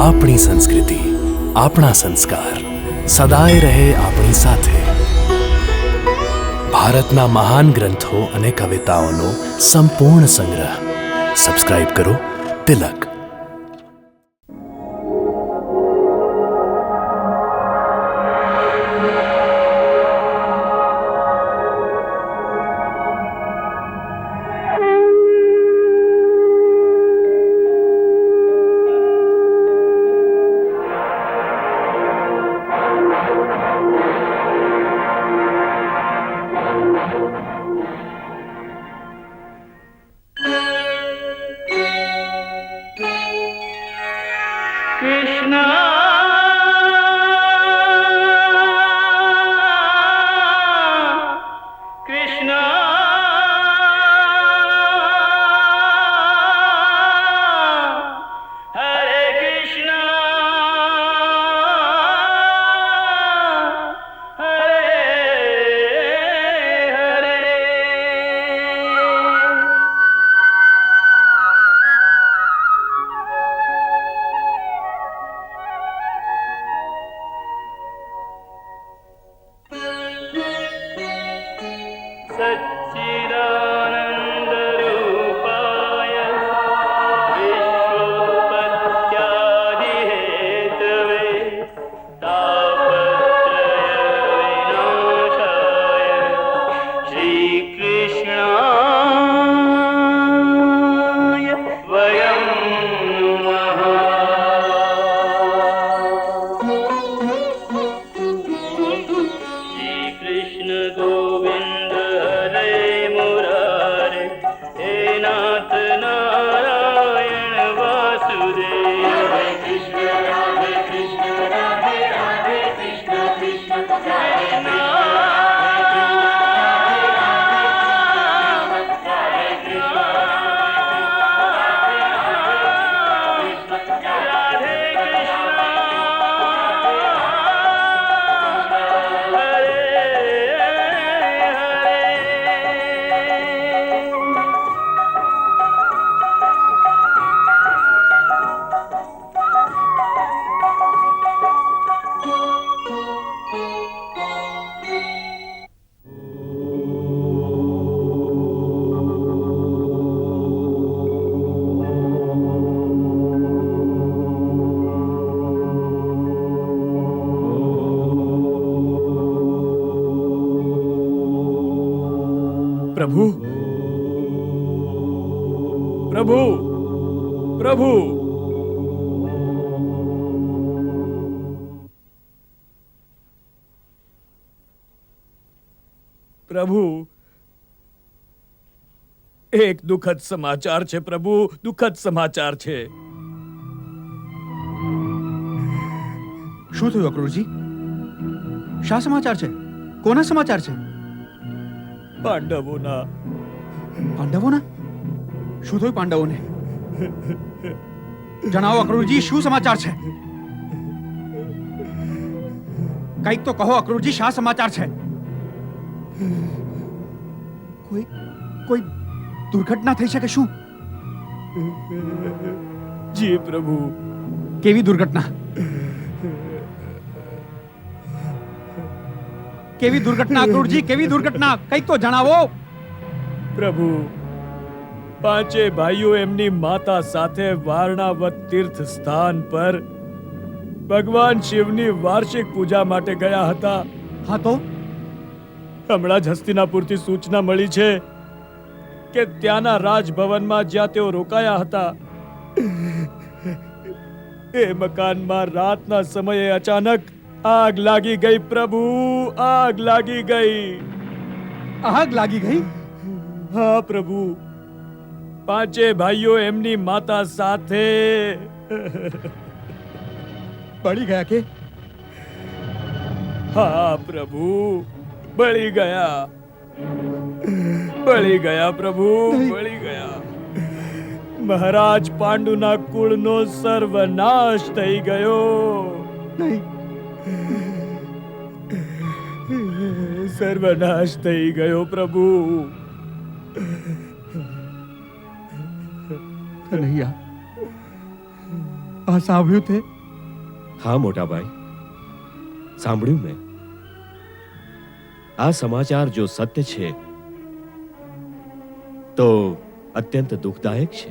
આપણી સંસ્કૃતિ, આપણા સંસ્કાર સદાય રહે આપણી સાથે. ભારતના મહાન ગ્રંથો અને કવિતાઓનો સંપૂર્ણ સંગ્રહ. સબસ્ક્રાઇબ કરો તિલક. પ્રભુ, પ્રભુ, પ્રભુ. પ્રભુ, એક દુઃખદ સમાચાર છે પ્રભુ, દુઃખદ સમાચાર છે. શું થયું અક્રૂરજી? શા સમાચાર છે? કોના સમાચાર છે? પાંડવોના. પાંડવોના? શું થયું પાંડવોને? જણાવો અક્રૂરજી, શું સમાચાર છે? કંઈક તો કહો અક્રૂરજી, શા સમાચાર છે? કોઈ દુર્ઘટના થઈ છે કે શું? જી પ્રભુ. કેવી દુર્ઘટના? કેવી દુર્ઘટના અક્રૂરજી, કેવી દુર્ઘટના? કંઈક તો જણાવો. પ્રભુ, પાંચે ભાઈઓ એમની માતા સાથે વારણાવત તીર્થ સ્થાન પર ભગવાન શિવની વાર્ષિક પૂજા માટે ગયા હતા. હા તો? હમણાં જ હસ્તિનાપુરથી સૂચના મળી છે કે ત્યાંના રાજભવનમાં જ્યાં તેઓ રોકાયા હતા એ મકાનમાં રાતના સમયે અચાનક આગ લાગી ગઈ. પ્રભુ, આગ લાગી ગઈ. આગ લાગી ગઈ? હા પ્રભુ, પાંચે ભાઈઓ એમની માતા સાથે બળી ગયા કે? હા પ્રભુ, બળી ગયા. બળી ગયા પ્રભુ, બળી ગયા. મહારાજ પાંડુના કુળનો સર્વનાશ થઈ ગયો. નહીં, સર્વનાશ થઈ ગયો પ્રભુ. કનૈયા, આ સાંભળ્યું તે? હા મોટા ભાઈ, સાંભળ્યું મેં. આ સમાચાર જો સત્ય છે તો અત્યંત દુઃખદાયક છે.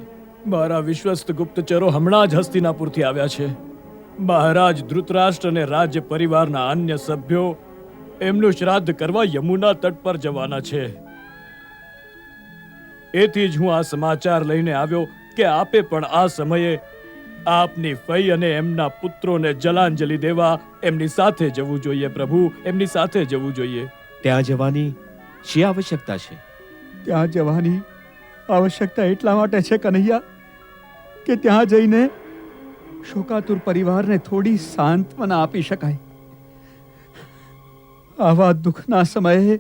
મારા વિશ્વસ્ત ગુપ્તચરો હમણાં જ હસ્તિનાપુરથી આવ્યા છે. મહારાજ ધૃતરાષ્ટ્ર અને રાજ્ય પરિવારના અન્ય સભ્યો એમનું શ્રાદ્ધ કરવા યમુના તટ પર જવાના છે. એથી જ હું આ સમાચાર લઈને આવ્યો કે આપે પણ આ સમયે આપની ફઈ અને એમના પુત્રોને જલાંજલિ દેવા એમની સાથે જવું જોઈએ. પ્રભુ, એમની સાથે જવું જોઈએ. ત્યાં જવાની શી આવશ્યકતા છે? ત્યાં જવાની આવશ્યકતા એટલા માટે છે કનૈયા કે ત્યાં જઈને શોકાતુર પરિવારને થોડી સાંત્વના આપી શકાય. આવા દુઃખના સમયે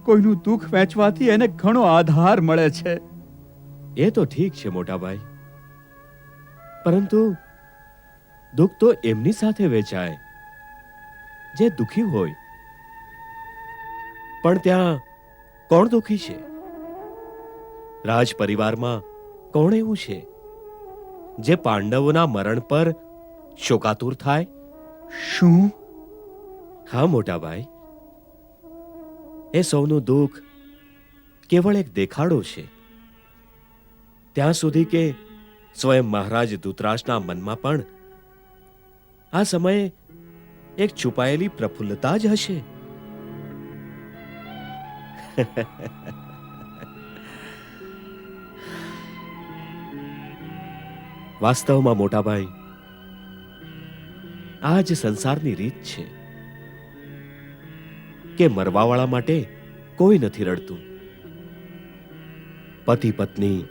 કોઈનું દુઃખ વહેંચવાથી એને ઘણો આધાર મળે છે. એ તો ઠીક છે મોટા ભાઈ, પરંતુ દુઃખ તો એમની સાથે વેચાય જે દુઃખી હોય. પણ ત્યાં કોણ દુઃખી છે? રાજ પરિવારમાં કોણ એવું છે જે પાંડવોના મરણ પર શોકાતુર થાય? શું? હા મોટા ભાઈ, એ સૌનું દુઃખ કેવળ એક દેખાડો છે. ત્યાં સુધી કે સ્વયં મહારાજ ધૃતરાષ્ટ્રના મનમાં પણ આ સમયે એક છુપાયેલી પ્રફુલ્લતા જ હશે. વાસ્તવમાં મોટા ભાઈ, આ જ સંસારની રીત છે કે મરવાવાળા માટે કોઈ નથી રડતું. પતિ પત્ની,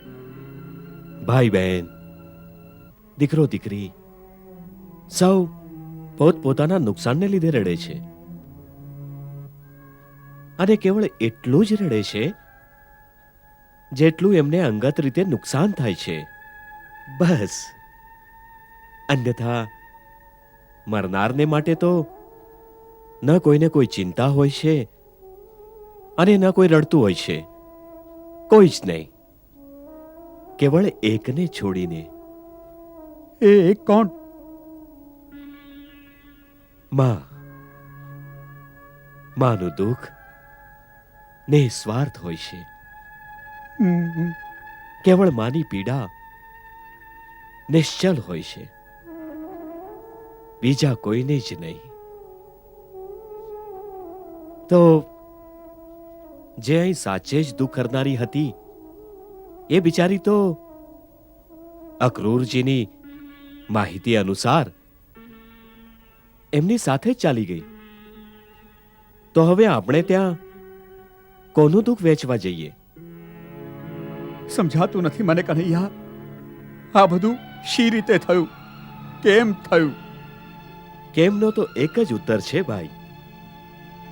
ભાઈ બહેન, દીકરો દીકરી સૌ પોતપોતાના નુકસાનને લીધે રડે છે. અને કેવળ એટલું જ રડે છે જેટલું એમને અંગત રીતે નુકસાન થાય છે. બસ. અન્યથા મરનારને માટે તો ન કોઈને કોઈ ચિંતા હોય છે અને ન કોઈ રડતું હોય છે. કોઈ જ નહીં, કેવળ એકને છોડીને. એ એક કોણ? માનું દુઃખ નિસ્વાર્થ હોય છે. કેવળ માની પીડા નિશ્ચલ હોય છે, બીજા કોઈને જ નહીં. તો જે અહીં સાચે જ દુઃખ કરનારી હતી એ બિચારી તો અક્રૂરજીની માહિતી અનુસાર એમની સાથે જ ચાલી ગઈ. તો હવે આપણે ત્યાં કોનું દુઃખ વેચવા જઈએ? સમજાતું નથી મને કનૈયા, આ બધું શી રીતે થયું, કેમ થયું? કેમનો તો એક જ ઉત્તર છે ભાઈ,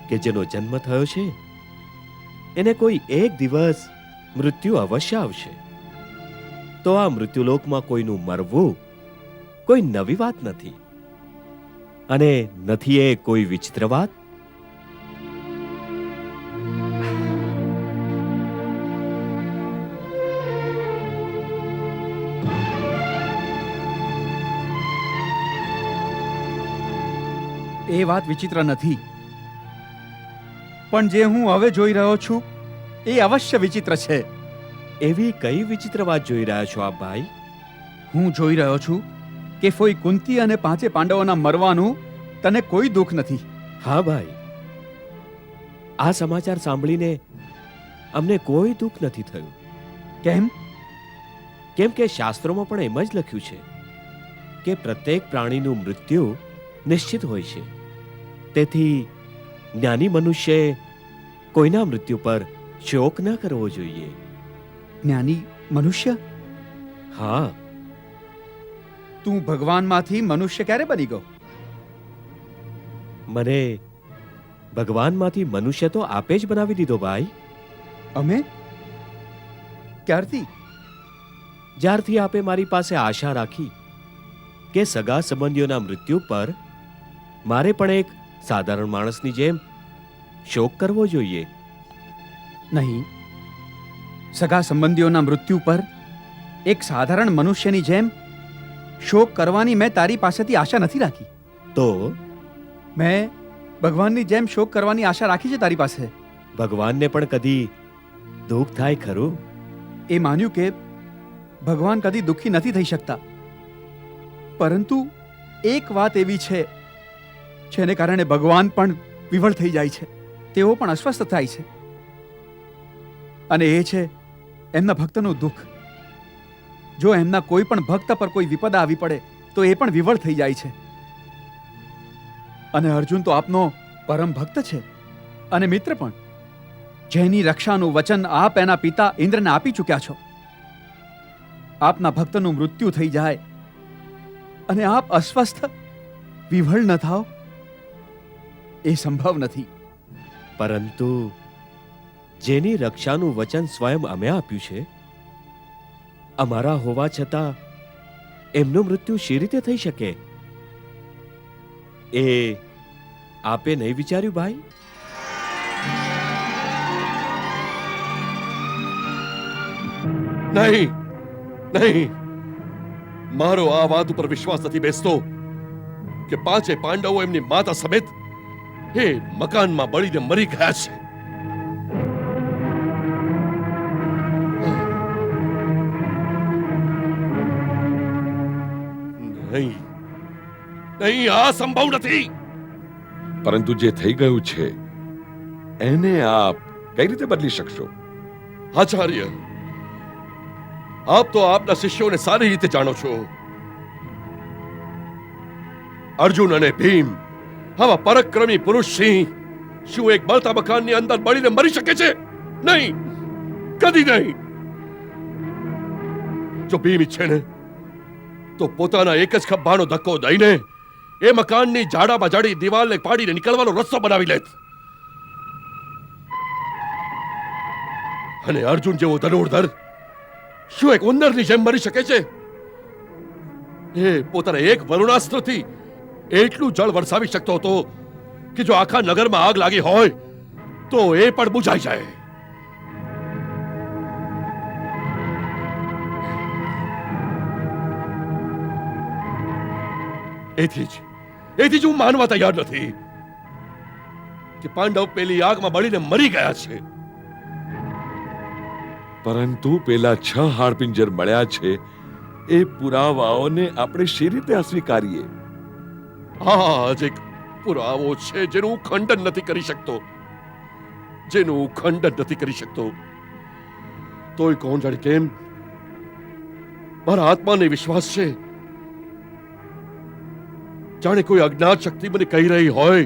કે જેનો જન્મ થયો છે એને કોઈ એક દિવસ મૃત્યુ અવશ્ય આવશે. તો આ મૃત્યુલોકમાં કોઈનું મરવું કોઈ નવી વાત નથી, અને નથી એ કોઈ વિચિત્ર વાત. એ વાત વિચિત્ર નથી, પણ જે હું હવે જોઈ રહ્યો છું એ અવશ્ય વિચિત્ર છે. એવી કઈ વિચિત્ર વાત જોઈ રહ્યા છો આપ ભાઈ? હું જોઈ રહ્યો છું કે ફોઈ કુંતી અને પાંચે પાંડવોના મરવાનું તને કોઈ દુઃખ નથી. હા ભાઈ, આ સમાચાર સાંભળીને અમને કોઈ દુઃખ નથી થયું. કેમ? કેમ કે શાસ્ત્રોમાં પણ એમ જ લખ્યું છે કે પ્રત્યેક પ્રાણીનું મૃત્યુ નિશ્ચિત હોય છે. તેથી જ્ઞાની મનુષ્યએ કોઈના મૃત્યુ પર શોક ન કરવો જોઈએ. જ્ઞાની મનુષ્ય? હા. તું ભગવાનમાંથી મનુષ્ય ક્યારે બની ગયો? મને ભગવાનમાંથી મનુષ્ય તો આપે જ બનાવી દીધો ભાઈ. અમે? ક્યારથી? જ્યારથી આપે મારી પાસે આશા રાખી કે સગા સંબંધીઓના મૃત્યુ પર મારે પણ એક સાધારણ માણસની જેમ શોક કરવો જોઈએ. નહીં, સગા સંબંધીઓના મૃત્યુ પર એક સાધારણ મનુષ્યની જેમ શોક કરવાની મેં તારી પાસેથી આશા નથી રાખી. તો મેં ભગવાનની જેમ શોક કરવાની આશા રાખી છે તારી પાસે. ભગવાનને પણ કદી દુઃખ થાય ખરું? એ માન્યું કે ભગવાન કદી દુઃખી નથી થઈ શકતા, પરંતુ એક વાત એવી છે જેને કારણે ભગવાન પણ વિવળ થઈ જાય છે, તેઓ પણ અસ્વસ્થ થાય છે, અને એ છે એમના ભક્તનું દુઃખ. જો એમના કોઈ પણ ભક્ત પર કોઈ વિપદા આવી પડે તો એ પણ વિવળ થઈ જાય છે. અને અર્જુન તો આપનો પરમ ભક્ત છે અને મિત્ર પણ, જેની રક્ષાનું વચન આપ એના પિતા ઇન્દ્રને આપી ચૂક્યા છો. આપના ભક્તનું મૃત્યુ થઈ જાય અને આપ અસ્વસ્થ વિવળ ન થાઓ, એ સંભવ નથી. પરંતુ જેની રક્ષાનું વચન સ્વયં અમે આપ્યું છે, અમારા હોવા છતાં એમનું મૃત્યુ શી રીતે થઈ શકે? એ આપે નહીં વિચાર્યું ભાઈ? નહીં નહીં, મારો આ વાત ઉપર વિશ્વાસ નથી બેસતો કે પાંચે પાંડવો એમની માતા સમેત એ મકાનમાં બળીને મરી ગયા છે. નહીં નહીં, આ સંભવ નથી. પરંતુ જે થઈ ગયું છે એને આપ કઈ રીતે બદલી શકશો? આચાર્ય, આપ તો આપના શિષ્યોને સારી રીતે જાણો છો. અર્જુન અને ભીમ આવા પરાક્રમી પુરુષ સિંહ શું એક બળતા મકાનની અંદર બળીને મરી શકે છે? નહીં, કદી નહીં. જો ભીમ ઈચ્છે ને તો પોતાના એક જ ખભ્ભાનો ધક્કો દઈને એ મકાનની જાડામાં જાડી દિવાલને પાડીને નીકળવાનો રસ્તો બનાવી લેત. અને અર્જુન જેવો ધનુર્ધર શું એક ઉંદરની જેમ મરી શકે છે? એ પોતાના એક વરુણાસ્ત્રથી એટલું જળ વરસાવી શકતો હતો કે જો આખા નગરમાં આગ લાગી હોય તો એ પણ બુઝાઈ જાય. એથી જ હું માનવા તૈયાર નથી કે પાંડવ પેલી આગમાં બળીને મરી ગયા છે. પરંતુ પેલા 6 હાડપિંજર મળ્યા છે, એ પુરાવાઓને આપણે શી રીતે અસ્વીકારીએ? આ જ એક પુરાવો છે જેનું હું ખંડન નથી કરી શકતો, જેનું હું ખંડન નથી કરી શકતો. તોય કોણ જાણે કેમ મારા આત્માને વિશ્વાસ છે, જાણે કોઈ અજ્ઞાત શક્તિ મને કહી રહી હોય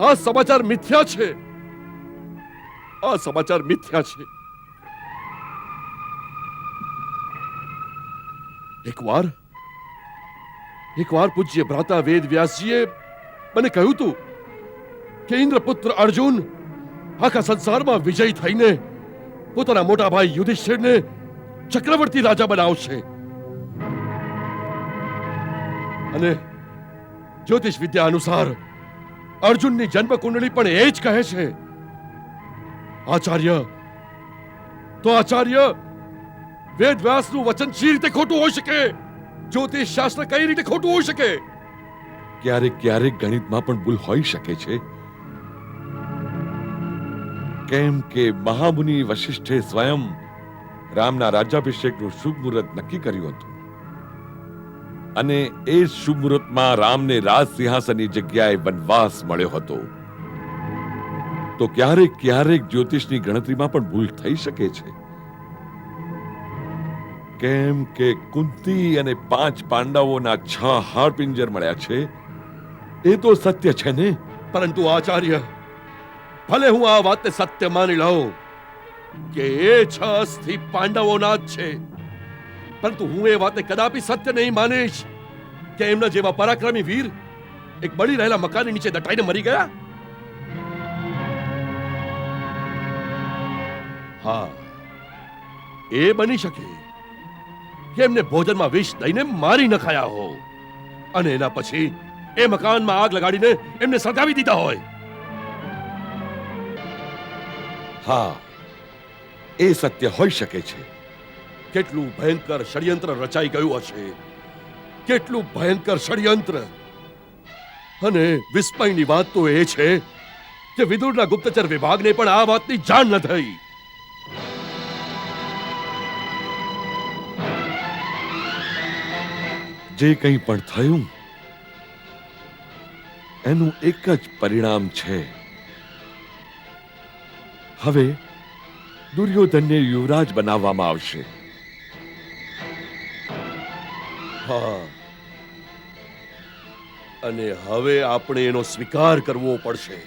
આ સમાચાર મિથ્યા છે, આ સમાચાર મિથ્યા છે. એકવાર પૂજ્ય ભ્રાતા વેદ વ્યાસજીએ મને કહ્યું હતું કે ઇન્દ્રપુત્ર અર્જુન આખા સંસારમાં વિજયી થઈને પોતાના મોટા ભાઈ યુધિષ્ઠિરને ચક્રવર્તી રાજા બનાવશે. અને જ્યોતિષ વિદ્યા અનુસાર અર્જુનની જન્મ કુંડળી પણ એ જ કહે છે. આચાર્ય, વેદ વ્યાસનું વચન શી રીતે ખોટું હોઈ શકે? જ્યોતિષ શાસ્ત્ર કઈ રીતે ખોટું હોઈ શકે? ક્યારેક ક્યારેક ગણિતમાં પણ ભૂલ હોઈ શકે છે. કેમ કે મહામુનિ વશિષ્ઠે સ્વયં રામના રાજ્યાભિષેકનું શુભ મુહૂર્ત નક્કી કર્યું હતું, અને એ શુભ મુહૂર્તમાં રામને રાજ સિંહાસનની જગ્યાએ વનવાસ મળ્યો હતો. તો ક્યારેક ક્યારેક જ્યોતિષની ગણતરીમાં પણ ભૂલ થઈ શકે છે. કેમ કે કુંતી અને 5 પાંડવોના 6 હાડપિંજર મળ્યા છે, એ તો સત્ય છે ને? પરંતુ આચાર્ય, ભલે હું આ વાતને સત્ય માની લઉં કે એ 6 અસ્થિ પાંડવોના જ છે, પરંતુ હું એ વાતને કદાપી સત્ય નહીં માનીશ કે એમના જેવા પરાક્રમી વીર એક બળી રહેલા મકાનની નીચે દટાઈને મરી ગયા. હા, એ બની શકે કે એમને ભોજનમાં વિષ દઈને મારી નખાયા હો, અને એના પછી એ મકાનમાં આગ લગાડીને એમને સળગાવી દીધા હોય. હા, એ સત્ય હોઈ શકે છે. કેટલું ભયંકર ષડયંત્ર રચાઈ ગયું હશે કેટલું ભયંકર ષડયંત્ર. અને વિસ્મયની વાત તો એ છે કે વિદુરના ગુપ્તચર વિભાગને પણ આ વાતની જાણ ન થઈ. જે કંઈ પણ થયું એનું એક જ પરિણામ છે. હવે દુર્યોધનને યુવરાજ બનાવવામાં આવશે. હા, અને હવે આપણે એનો સ્વીકાર કરવો પડશે.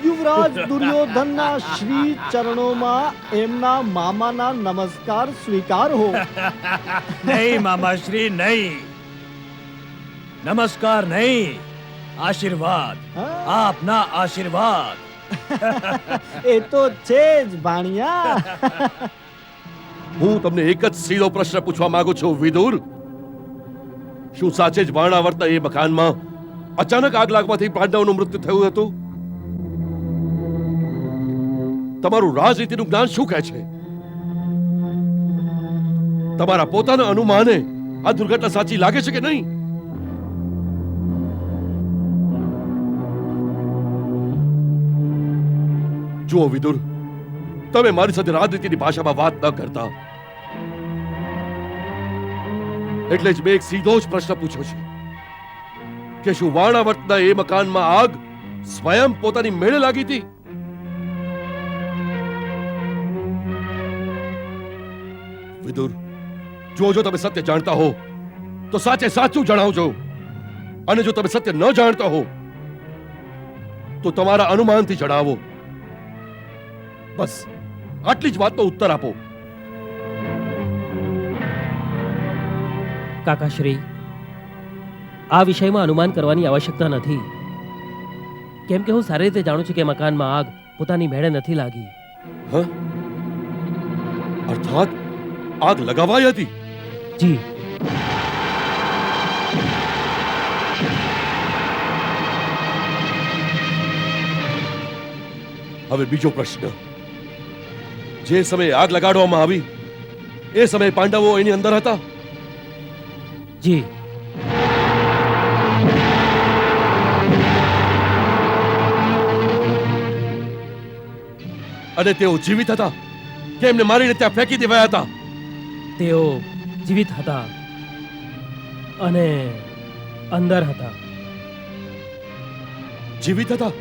યુવરાજ દુર્યોધનના શ્રી ચરણોમાં એમના મામાના નમસ્કાર સ્વીકારો. નહીં મામાશ્રી, નહીં. નમસ્કાર નહીં, આશીર્વાદ. હા? આપના આશીર્વાદ. એ તો છે જ ભાણિયા. હું તમને એક જ સીધો પ્રશ્ન પૂછવા માંગુ છું વિદુર. શું સાચે જ વાણાવર્તના એ મકાનમાં અચાનક આગ લાગવાથી પાંડવોનું મૃત્યુ થયું હતું? તમારું રાજનીતિનું જ્ઞાન શું કહે છે? તમારા પોતાના અનુમાને આ દુર્ઘટના સાચી લાગે છે કે નહીં? જુઓ વિદુર, તમે મારી સાથે રાજનીતિની ભાષામાં વાત ન કરતા. એટલે જ મેં એક સીધો જ પ્રશ્ન પૂછ્યો છે કે શું વાણાવર્તના એ મકાનમાં આગ સ્વયં પોતાની મેળે લાગી હતી? વિદુર, જો તમે સત્ય જાણતા હો તો સાચે સાચું જણાવજો, અને જો તમે સત્ય ન જાણતા હો તો તમારા અનુમાનથી જણાવો. બસ આટલી જ વાતનો ઉત્તર આપો. કાકાશ્રી, આ વિષયમાં અનુમાન કરવાની આવશ્યકતા નથી, કેમ કે હું સારી રીતે જાણું છું કે મકાનમાં આગ પોતાની મેળે નથી લાગી. હ? અર્થાત આગ લગાવાઈ હતી? જી. હવે બીજો પ્રશ્ન. જે સમયે આગ લગાડવામાં આવી એ સમયે પાંડવો એની અંદર હતા? જી. અને તેઓ જીવિત હતા કે એમને મારીને ત્યાં ફેંકી દેવાયા હતા? તેઓ જીવિત હતા અને અંદર હતા. જીવિત હતા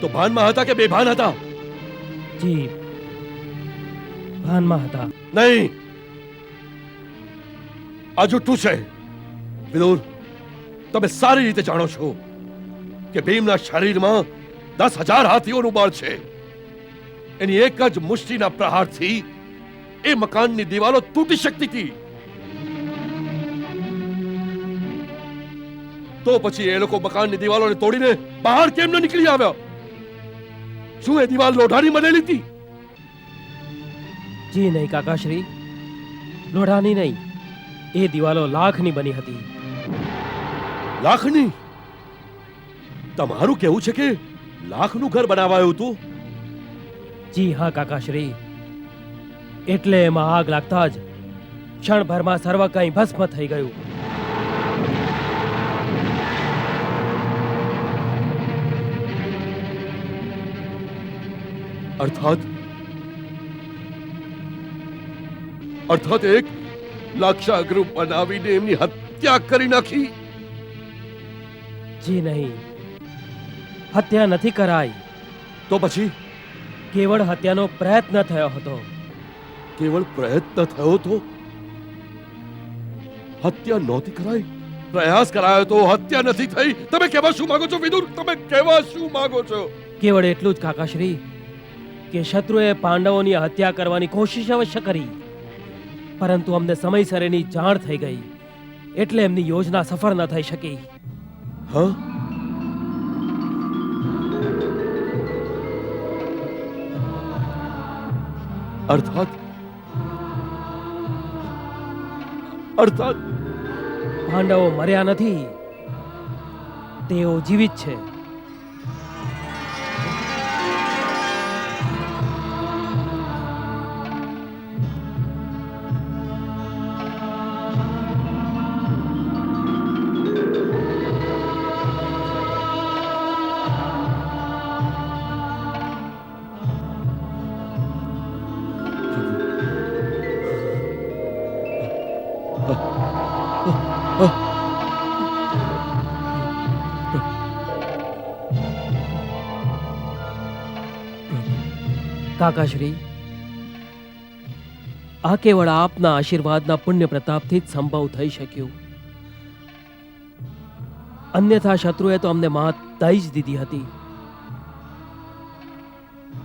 તો ભાનમાં હતા કે બેભાન હતા? જી, ભાનમાં હતા. નહીં, આ જુઠ્ઠું છે. વિદુર, તમે સારી રીતે જાણો છો કે ભીમના શરીરમાં 10,000 હાથીઓનું બળ છે. એની એક જ મુષ્ટિના પ્રહારથી એ મકાનની દિવાલો તૂટી શકતી હતી. તો પછી એ લોકો મકાનની દિવાલોને તોડીને બહાર કેમ ન નીકળી આવ્યા? શું એ દિવાલ લોઢાની બનેલી હતી? જી નહીં કાકાશ્રી, લોઢાની નહીં, એ દિવાલો લાખની બની હતી. લાખની? તમારું કહેવું છે કે લાખનું ઘર બનાવાયું હતું? જી હા કાકાશ્રી, એટલે એમાં આગ લાગતા જ ક્ષણભરમાં સર્વ કંઈ ભસ્મ થઈ ગયું. અર્થાત એક લાક્ષાગૃહ બનાવીને એમની હત્યા કરી નાખી? જી નહીં, હત્યા નથી કરાઈ, તો પછી કેવળ હત્યાનો પ્રયત્ન થયો હતો. કેવળ પ્રયત્ન થયો તો? હત્યા નહોતી કરાઈ? પ્રયાસ કરાયો તો હત્યા નથી થઈ? તમે કહેવા શું માંગો છો વિદુર? તમે કહેવા શું માંગો છો? કેવળ એટલું જ કાકાશ્રી કે શત્રુએ પાંડવોની હત્યા કરવાની કોશિશ અવશ્ય કરી, પરંતુ અમને સમયસર એની જાણ થઈ ગઈ, એટલે એમની યોજના સફળ ન થઈ શકી. હા? અર્થાત પાંડવો મર્યા નથી, તેઓ જીવિત છે. કાકાશ્રી, આ કેવળ આપના આશીર્વાદના પુણ્ય પ્રતાપથી જ સંભવ થઈ શક્યું. અન્યથા શત્રુએ તો અમને માત દઈ જ દીધી હતી.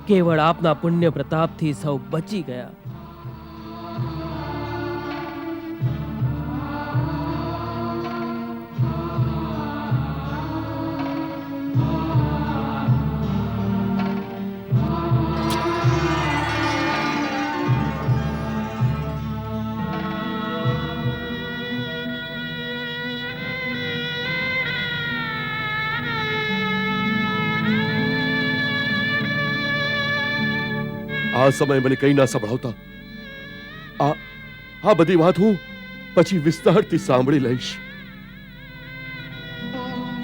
કેવળ આપના પુણ્ય પ્રતાપથી સૌ બચી ગયા. આ સમય મને કંઈ ના સંભળાવતા. આ બધી વાત હું પછી વિસ્તારથી સાંભળી લઈશ.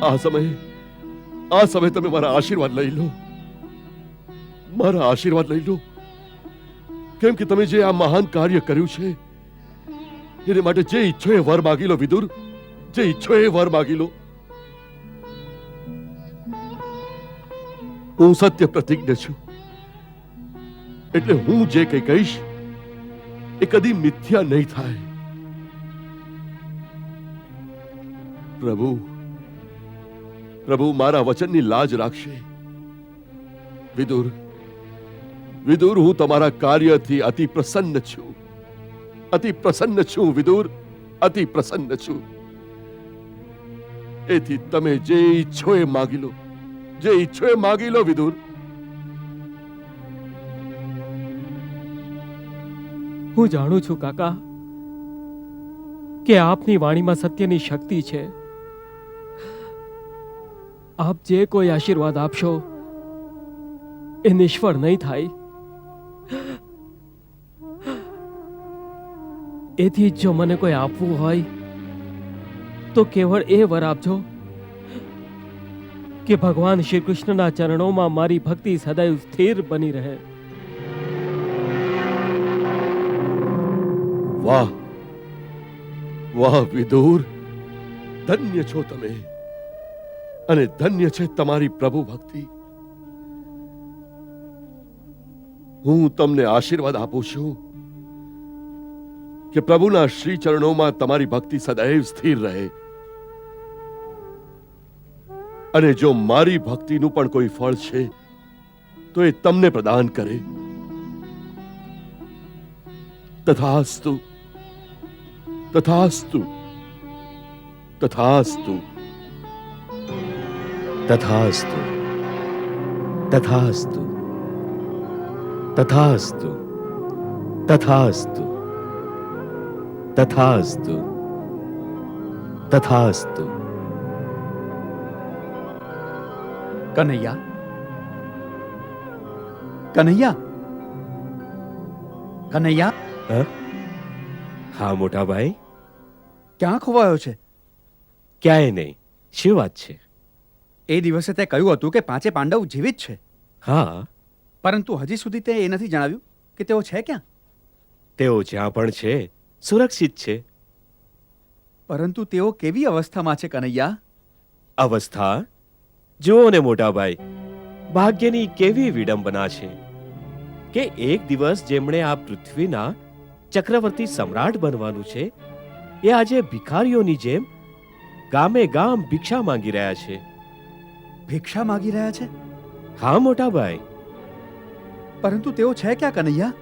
આ સમયે તમે મારા આશીર્વાદ લઈ લો. મારા આશીર્વાદ લઈ લો. કેમ કે તમે જે આ મહાન કાર્ય કર્યું છે એને માટે જે ઈચ્છો એ વર માગી લો વિદુર. જે ઈચ્છો એ વર માગી લો. હું સત્ય પ્રતિજ્ઞ છું, એટલે હું જે કંઈ કહીશ એ કદી મિથ્યા નહીં થાય. પ્રભુ મારા વચનની લાજ રાખશે. વિદુર, હું તમારા કાર્યથી અતિ પ્રસન્ન છું. અતિ પ્રસન્ન છું વિદુર, અતિ પ્રસન્ન છું. એથી તમે જે ઈચ્છો એ માગી લો. જે ઈચ્છો એ માગી લો વિદુર. હું જાણું છું કાકા કે આપની વાણીમાં સત્યની શક્તિ છે. આપ જે કોઈ આશીર્વાદ આપશો એ નિષ્ફળ નહીં થાય. એથી જો મને કોઈ આપવું હોય તો કેવળ એ વર આપજો કે ભગવાન શ્રી કૃષ્ણના ચરણોમાં મારી ભક્તિ સદૈવ સ્થિર બની રહે. વાહ વાહ વિદુર, ધન્ય છો તમે અને ધન્ય છે તમારી પ્રભુ ભક્તિ. હું તમને આશીર્વાદ આપું છું કે પ્રભુના શ્રી ચરણોમાં તમારી ભક્તિ સદૈવ સ્થિર રહે. અને જો મારી ભક્તિનું પણ કોઈ ફળ છે તો એ તમને પ્રદાન કરે. તથાસ્તુ, તથાસ્તુ, તથાસ્તુ, તથાસ્તુ, તથાસ્તુ, તથાસ્તુ, તથાસ્તુ, તથાસ્તુ, તથાસ્તુ. કનૈયા, કનૈયા, કનૈયા, હા મોટા ભાઈ, ક્યાં ખોવાયો છે? ક્યાંય નહીં. શું વાત છે? એ દિવસે તે કહ્યું હતું કે પાંચે પાંડવ જીવિત છે, હા, પરંતુ હજી સુધી તે એ નથી જણાવ્યું કે તેઓ છે ક્યાં. તેઓ જ્યાં પણ છે સુરક્ષિત છે. પરંતુ તેઓ કેવી અવસ્થામાં છે કનૈયા? અવસ્થા જુઓ ને મોટા ભાઈ, ભાગ્યની કેવી વિડંબના છે કે એક દિવસ જેમણે આ પૃથ્વીના ચક્રવર્તી સમ્રાટ બનવાનું છે એ આજે ભિખારીઓની જેમ ગામે ગામ ભિક્ષા માંગી રહ્યા છે. ભિક્ષા માગી રહ્યા છે? હા મોટા ભાઈ, પરંતુ તેઓ છે ક્યાં કનૈયા?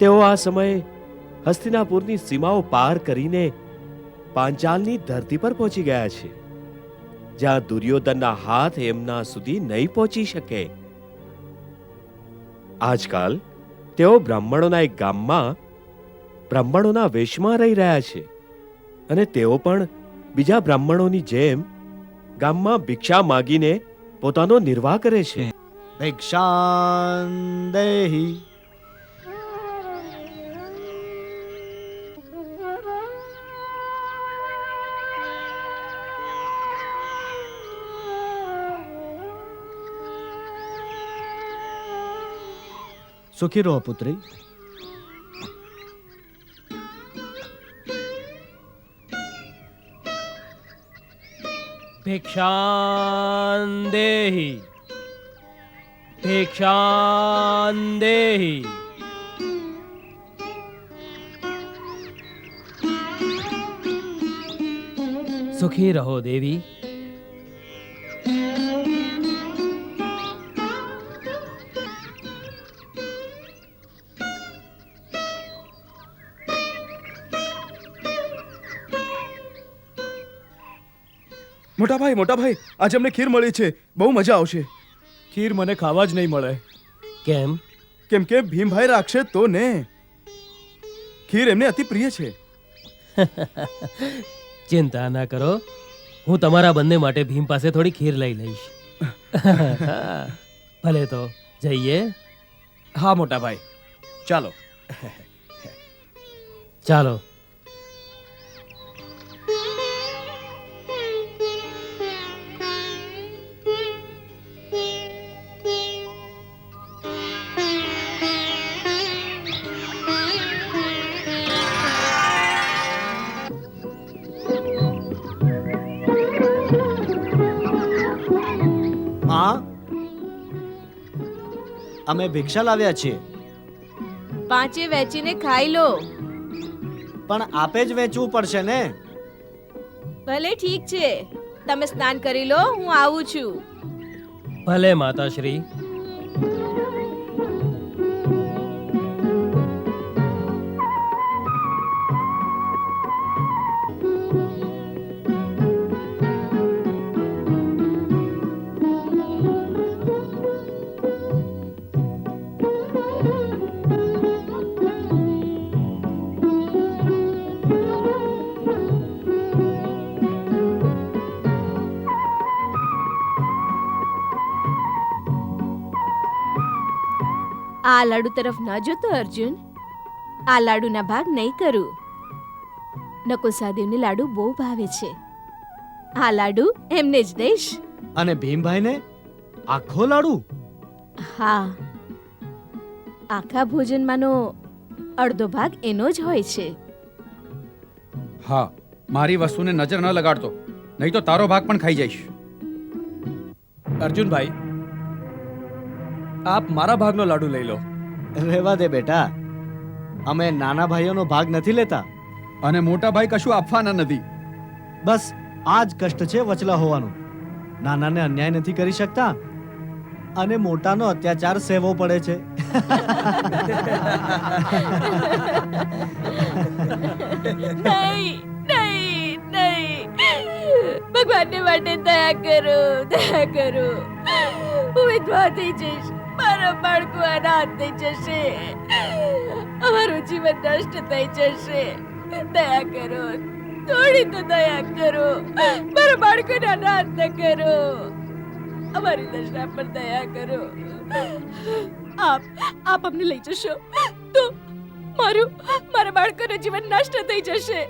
તેઓ આ સમયે હસ્તિનાપુરની સીમાઓ પાર કરીને પાંચાલની ધરતી પર પહોંચી ગયા છે, જ્યાં દુર્યોધનના હાથ એમના સુધી નહીં પહોંચી શકે. આજકાલ તેઓ બ્રાહ્મણોના એક ગામમાં બ્રાહ્મણોના વેશમાં રહી રહ્યા છે અને તેઓ પણ બીજા બ્રાહ્મણોની જેમ ગામમાં ભિક્ષા માગીને પોતાનો નિર્વાહ કરે છે. ભિક્ષાન દેહી. સુખી રહો પુત્રી. ભિક્ષાન દેહિ ભિક્ષાન દેહિ. સુખી રહો દેવી. મોટા ભાઈ આજે અમને ખીર મળી છે, બહુ મજા આવશે. ખીર મને ખાવા જ નહીં મળે. કેમ? કેમ કે ભીમભાઈ રાખશે તો ને. ખીર એમને અતિ પ્રિય છે. ચિંતા ના કરો, હું તમારા બંને માટે ભીમ પાસે થોડી ખીર લઈ લઈશ. ભલે તો જઈએ. હા મોટા ભાઈ, ચાલો. ચાલો. હા, અમે ભિક્ષા લાવ્યા છીએ, પાંચે વેચીને ખાઈ લો. પણ આપે જ વેચવું પડશે ને. ભલે ઠીક છે, તમે સ્નાન કરી લો, હું આવું છું. ભલે માતાશ્રી. આ લાડુ તરફ ન જોતો અર્જુન, આ લાડુના ભાગ નહીં કરું. નકુલ સહદેવને લાડુ બહુ ભાવે છે, આ લાડુ એમને જ દઈશ. અને ભીમભાઈને આખો લાડુ? હા, આખા ભોજનમાંનો અડધો ભાગ એનો જ હોય છે. હા, મારી વસ્તુને નજર ન લગાડતો, નહીં તો તારો ભાગ પણ ખાઈ જઈશ. અર્જુનભાઈ, આપ મારા ભાગનો લાડુ લઈ લો. રહેવા દે બેટા, અમે નાના ભાઈઓનો ભાગ નથી લેતા. અને મોટા ભાઈ કશું આપવાના નથી. બસ આ જ કષ્ટ છે વચલા હોવાનું. નાનાને અન્યાય નથી કરી શકતા અને મોટાનો અત્યાચાર સહેવો પડે છે. નહીં, નહીં, નહીં. ભગવાનને માટે દયા કરો, દયા કરો. હું વિધવા થઈ જઈશ, મારા બાળકો અનાથ થઈ જશે, અમારું જીવન નષ્ટ થઈ જશે. દયા કરો, થોડી તો દયા કરો. મારા બાળકોને અનાથ ન કરો, અમારી દશા પર દયા કરો. આપ અમને લઈ જશો તો મારા બાળકોનું જીવન નષ્ટ થઈ જશે.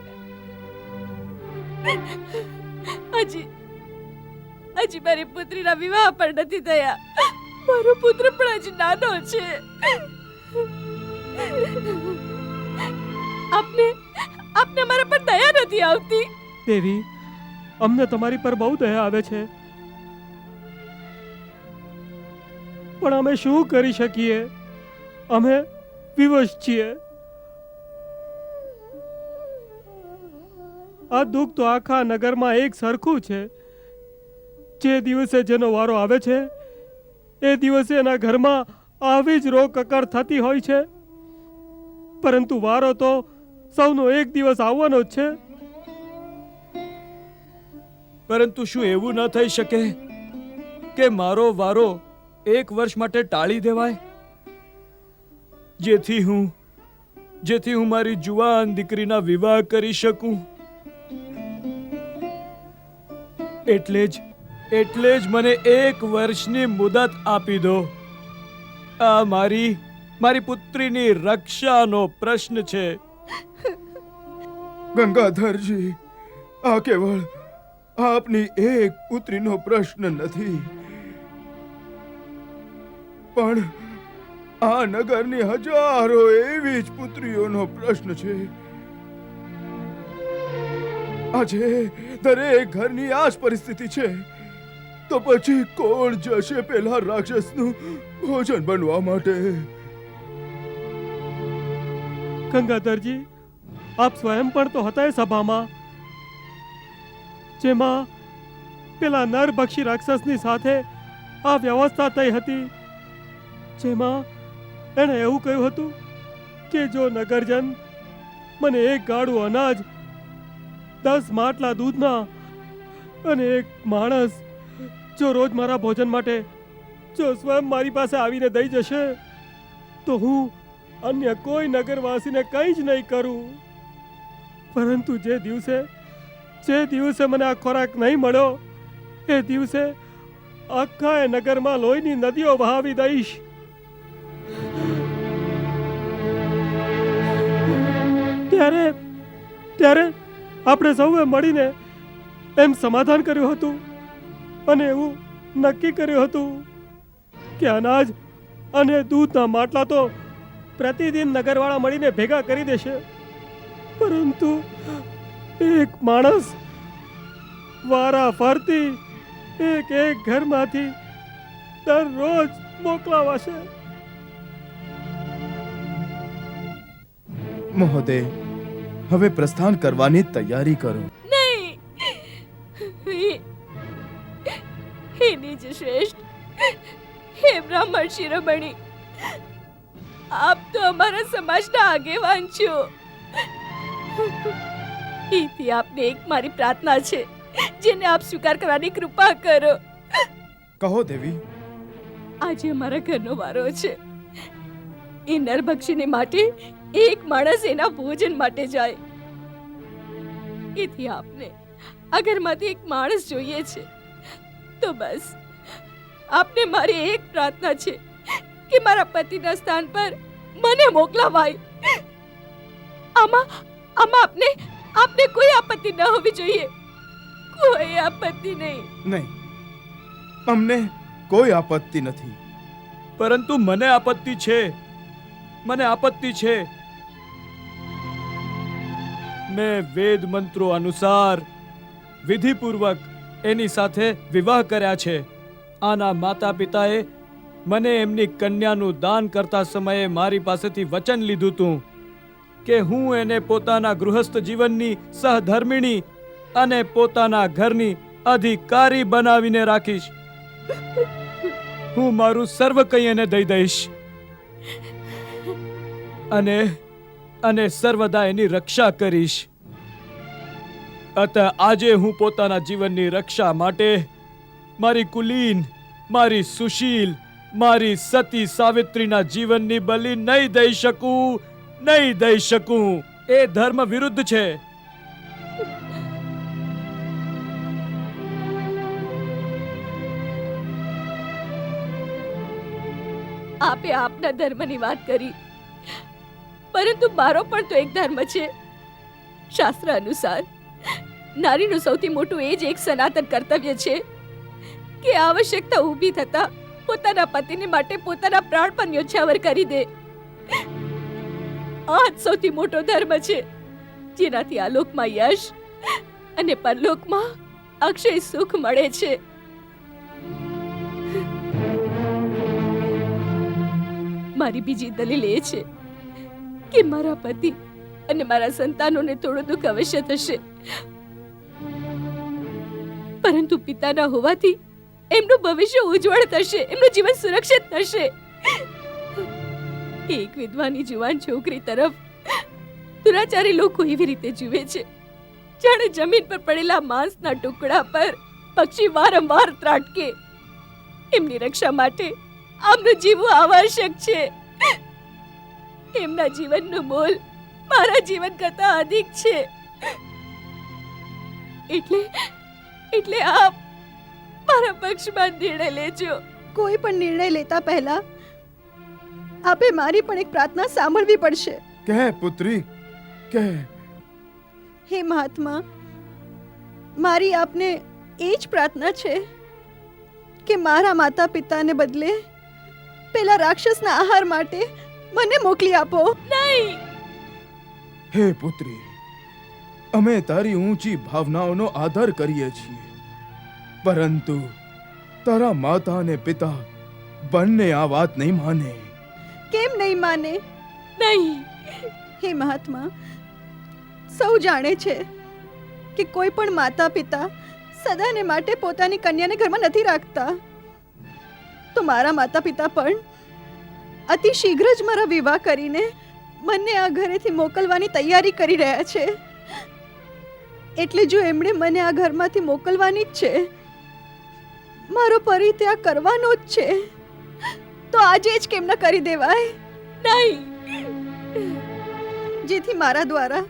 હજી મારી પુત્રીના વિવાહ પણ નથી થયા, મારો પુત્ર પણ હજી નાનો છે. આપને મારા પર દયા નથી આવતી. દેવી, અમને તમારી પર બહુ દયા આવે છે, પણ અમે શું કરી શકીએ? અમે વિવશ છીએ. આ દુઃખ તો આખા નગરમાં એક સરખું છે. જે દિવસે જેનો વારો આવે છે એ દિવસે એના ઘરમાં આવી જ રો કકડ થતી હોય છે, પરંતુ વારો તો સૌનો એક દિવસ આવવાનો જ છે. પરંતુ શું એવું ન થઈ શકે કે મારો વારો એક વર્ષ માટે ટાળી દેવાય, જેથી હું મારી જુવાન દીકરીના વિવાહ કરી શકું? એટલે જ મને એક વર્ષની મુદત આપી દો. આ મારી પુત્રીની રક્ષાનો પ્રશ્ન છે. ગંગાધરજી, આ કેવળ આપની એક પુત્રીનો પ્રશ્ન નથી, પણ આ નગરની હજારો એવી જ પુત્રીઓનો પ્રશ્ન છે. આજે દરેક ઘરની આ જ પરિસ્થિતિ છે, તો પછી કોણ જશે પેલા રાક્ષસનું ભોજન બનવા માટે? ગંગાધરજી, આપ સ્વયં પણ તો હતા એ સભામાં જેમાં પેલા નરભક્ષી રાક્ષસની સાથે આ વ્યવસ્થા થઈ હતી, જેમાં એણે એવું કહ્યું હતું કે જો નગરજન મને એક ગાડું અનાજ, 10 માટલા દૂધના અને એક માણસ જો રોજ મારા ભોજન માટે જો સ્વયં મારી પાસે આવીને દઈ જશે તો હું અન્ય કોઈ નગરવાસીને કંઈ જ નહીં કરું. પરંતુ જે દિવસે મને આ ખોરાક નહીં મળ્યો એ દિવસે આખા એ નગરમાં લોહીની નદીઓ વહાવી દઈશ. ત્યારે આપણે સૌએ મળીને એમ સમાધાન કર્યું હતું અને એવું નક્કી કર્યું હતું કે અનાજ અને દૂધના માટલા તો પ્રતિદિન નગરવાળા મળીને ભેગા કરી દેશે, પરંતુ એક માણસ વારા ફરતી એક ઘરમાંથી દરરોજ મોકલાવાશે. મહોદય, હવે પ્રસ્થાન કરવાની તૈયારી કરો. નહીં, હે નીચ શ્રેષ્ઠ, હે બ્રાહ્મણ શિરોમણી, આપ તો અમારા સમાજના આગેવાન છો. એથી આપને એક મારી પ્રાર્થના છે જેને આપ સ્વીકાર કરવાની કૃપા કરો. કહો દેવી. આજે અમારા ઘરનો વારો છે. એ નરભક્ષીને માટે એક માણસ એના ભોજન માટે જાય. એથી આપને આ ઘરમાંથી એક માણસ જોઈએ છે. તો બસ આપને મારી એક પ્રાર્થના છે કે મારા પતિના સ્થાન પર મને મોકલાવાય. આમાં આપને કોઈ આપત્તિ ન હોવી જોઈએ. કોઈ આપત્તિ નહીં. નહીં, અમને કોઈ આપત્તિ નથી. પરંતુ મને આપત્તિ છે. મેં વેદ મંત્રો અનુસાર વિધિપૂર્વક એની સાથે વિવાહ કર્યા છે. આના માતા પિતાએ મને એમની કન્યાનું દાન કરતા સમયે મારી પાસેથી વચન લીધું હતું કે હું એને પોતાના ગૃહસ્થ જીવનની સહધર્મિણી અને પોતાના ઘરની અધિકારી બનાવીને રાખીશ. હું મારું સર્વ કંઈ એને દઈ દઈશ અને સર્વદા એની રક્ષા કરીશ. અત આજે હું પોતાના જીવનની રક્ષા માટે મારી કુલીન, મારી સુશીલ, મારી સતી સાવિત્રીના જીવનની બલિ નહીં દઈ શકું. એ ધર્મ વિરુદ્ધ છે. આપે આપના ધર્મની વાત કરી, પરંતુ મારો પણ તો એક ધર્મ છે. શાસ્ત્ર અનુસાર નારીનું સૌથી મોટું એ જ એક સનાતન કર્તવ્ય છે કે આવશ્યકતા ઊભી થતા પોતાના પતિને માટે પોતાના પ્રાણ પણ ન્યોછાવર કરી દે. આ જ સૌથી મોટો ધર્મ છે જેનાથી આલોકમાં યશ અને પરલોકમાં અક્ષય સુખ મળે છે. મારી બીજી દલીલ એ છે કે મારા પતિ અને મારા સંતાનોને થોડું દુઃખ અવશ્ય થશે, પરંતુ પિતાના હોવાથી એમનું ભવિષ્ય ઉજ્જવળ થશે, એમનું જીવન સુરક્ષિત થશે. એક વિધવાની જુવાન છોકરી તરફ દુરાચારી લોકો એવી રીતે જુએ છે જાણે જમીન પર પડેલા માંસના ટુકડા પર પક્ષી વારંવાર ત્રાટકે. એમની રક્ષા માટે આમનું જીવવું આવશ્યક છે. એમના જીવનનું મોલ મારા જીવન કરતા અધિક છે. એટલે આપ મારા પક્ષમાં નિર્ણય લેજો. કોઈ પણ નિર્ણય લેતા પહેલા આપે મારી પણ એક પ્રાર્થના સાંભળવી પડશે. કહે પુત્રી, કહે. હે મહાત્મા, મારી આપને એ જ પ્રાર્થના છે કે મારા માતા પિતાને બદલે પેલા રાક્ષસના આહાર માટે મને મોકલી આપો. નહીં. હે પુત્રી, અમે તારી ઊંચી ભાવનાઓનો આદર કરીએ છીએ, પરંતુ તારા માતા અને પિતા બંને આ વાત નહીં માને. કેમ નહીં માને? નહીં. હે મહાત્મા, સૌ જાણે છે કે કોઈ પણ માતા પિતા સદાને માટે પોતાની કન્યાને ઘરમાં નથી રાખતા. તો મારા માતા પિતા પણ અતિ શીઘ્ર જ મારા વિવાહ કરીને મને આ ઘરેથી મોકલવાની તૈયારી કરી રહ્યા છે. એટલે જો એમણે મને આ ઘરમાંથી મોકલવાની જ છે, મારો પરિત્યાગ કરવાનો જ છે, તો આજે જ કેમ ન કરી દેવાય? નહીં. જેથી મારા દ્વારા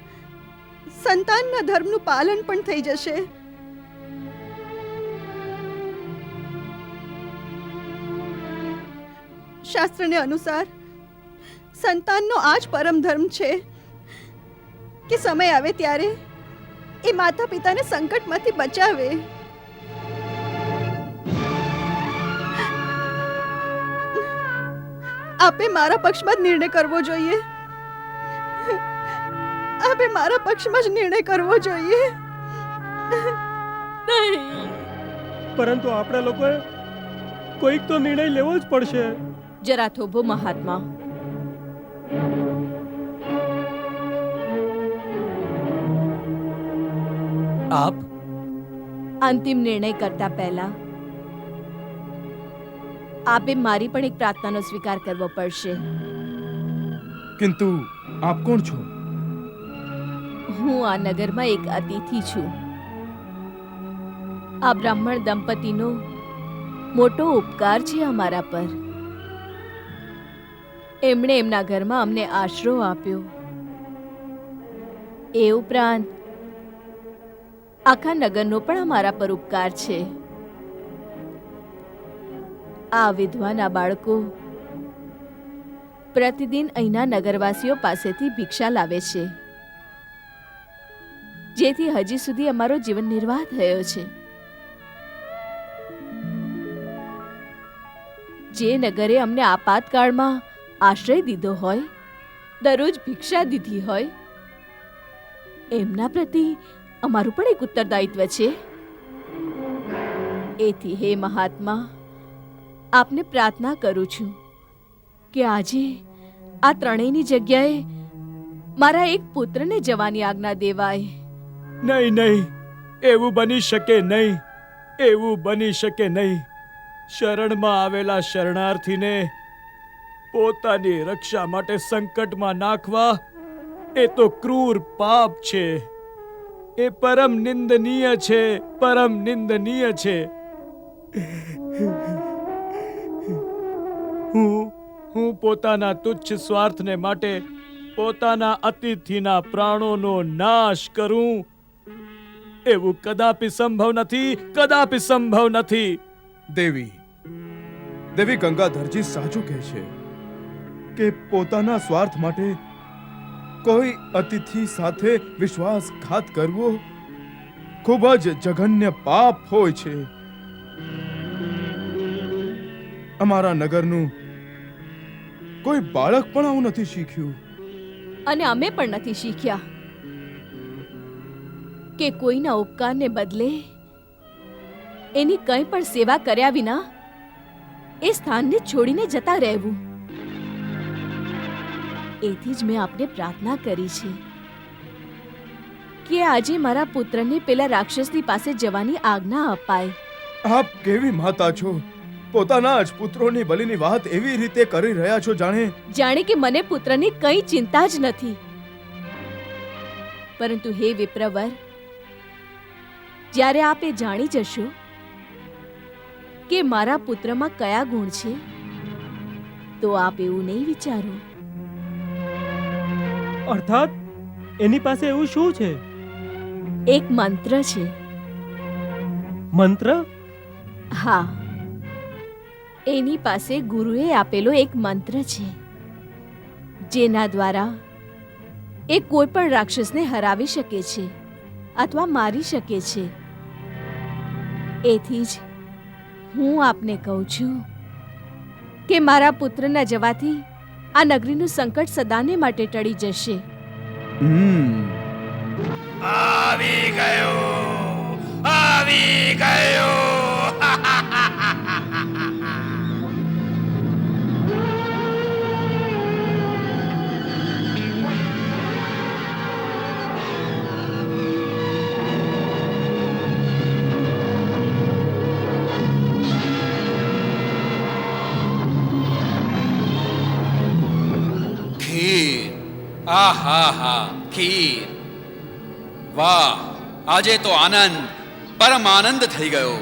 સંતાનના ધર્મનું પાલન પણ થઈ જશે. શાસ્ત્રને અનુસાર સંતાનનો આ જ પરમ ધર્મ છે કે સમય આવે ત્યારે એ માતા પિતાને સંકટમાંથી બચાવે. આપે મારા પક્ષમાં જ નિર્ણય કરવો જોઈએ. આપે મારા પક્ષમાં જ નિર્ણય કરવો જોઈએ. નહીં. પરંતુ આપણે લોકોએ કોઈક તો નિર્ણય લેવો જ પડશે. જરા થોભો મહાત્મા. આપ અંતિમ નિર્ણય કરતા પહેલા આપે મારી પણ એક પ્રાર્થનાનો સ્વીકાર કરવો પડશે. કિંતુ આપ કોણ છો? હું આ નગરમાં એક અતિથિ છું. આ બ્રાહ્મણ દંપતીનો મોટો ઉપકાર છે અમારા પર. એમણે એમના ઘરમાં અમને આશરો આપ્યો. એ ઉપરાંત આખા નગરનો પણ અમારા પર ઉપકાર છે. આ વિધવાના બાળકો પ્રતિદિન અહીંના નગરવાસીઓ પાસેથી ભિક્ષા લાવે છે, જેથી હજી સુધી અમારો જીવન નિર્વાહ થયો છે. જે નગરે અમને આપાતકાળમાં આશ્રય દીધો હોય, દરરોજ ભિક્ષા દીધી હોય, એમના પ્રતિ અમારું પણ એક ઉત્તરદાયિત્વ છે. એથી હે મહાત્મા, આપને પ્રાર્થના કરું છું કે આજે આ ત્રણેયની જગ્યાએ મારા એક પુત્રને જવાની આજ્ઞા દેવાય. નહીં નહીં, એવું બની શકે નહીં. એવું બની શકે નહીં. શરણમાં આવેલા શરણાર્થીને પોતાની રક્ષા માટે સંકટમાં નાખવા એ તો ક્રૂર પાપ છે. એ પરમ નિંદનીય છે, પરમ નિંદનીય છે. હું પોતાના તુચ્છ સ્વાર્થને માટે પોતાના અતિથિના પ્રાણોનો નાશ કરું, એવું કદાપી સંભવ નથી, કદાપી સંભવ નથી. દેવી ગંગાધરજી સાચું કહે છે કે પોતાના સ્વાર્થ માટે કોઈ અતિથિ સાથે વિશ્વાસઘાત કરવો ખૂબ જ જઘન્ય પાપ હોય છે. અમારા નગરનું કોઈ બાળક પણ આવું નથી શીખ્યું. અને અમે પણ નથી શીખ્યા કે કોઈના ઉપકારને બદલે એની કંઈ પણ સેવા કર્યા વિના એ સ્થાનને છોડીને જતા રહેવું. એથી જ મેં આપને પ્રાર્થના કરી છે કે આજે મારા પુત્રને પેલા રાક્ષસની પાસે જવાની આજ્ઞા અપાય. આપ કેવી માતા છો? પોતાના જ પુત્રોની બલિની વાત એવી રીતે કરી રહ્યા છો જાણે કે મને પુત્રની કંઈ ચિંતા જ નથી. પરંતુ હે વિપ્રવર, જ્યારે આપ એ જાણી જશો કે મારા પુત્રમાં કયા ગુણ છે, તો આપ એવું નહીં વિચારો. અર્થાત એની પાસે એવું શું છે? એક મંત્ર છે. મંત્ર? હા, એની પાસે ગુરુએ આપેલો એક મંત્ર છે, જેના દ્વારા એ કોઈ પણ રાક્ષસને હરાવી શકે છે અથવા મારી શકે છે. એથી જ હું આપને કહું છું કે મારા પુત્રના જવાથી આ નગરીનું સંકટ સદાને માટે ટળી જશે. આવી ગયો, આવી ગયો. ખીર, આહા હા, ખીર. વાહ, આજે તો આનંદ, પરમ આનંદ થઈ ગયો.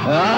Ah!